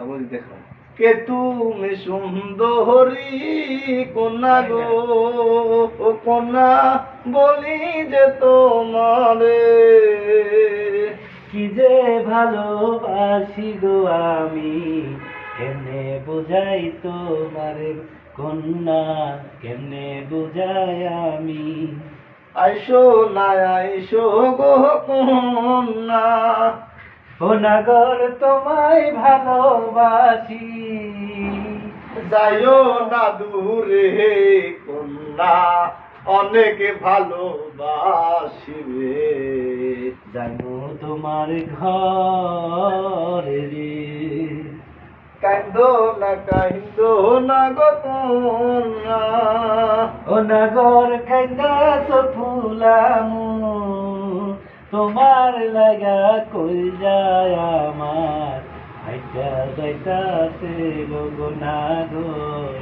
বলি দেখো কে তুমি সুন্দরী কন্যা গো ও কন্যা বলি যে তোমারে কি যে ভালোবাসি গো আমি, কেমনে বুঝাই তোমারে কন্যা, কেমনে বুঝাই আমি। আইসো না আইসো গো কন্যা, ও নাগর তোমায় ভালোবাসি, যাইও না দূরে কন্যা, অনেক ভালোবাসিবে। জানো তোমার ঘরে রে, কান্দো না গো কন্যা, ও নাগর কান্দাস ফুলামু, তোমার লাগা কই যায় আমার, হাইটা যাইতাছে গো নাগর।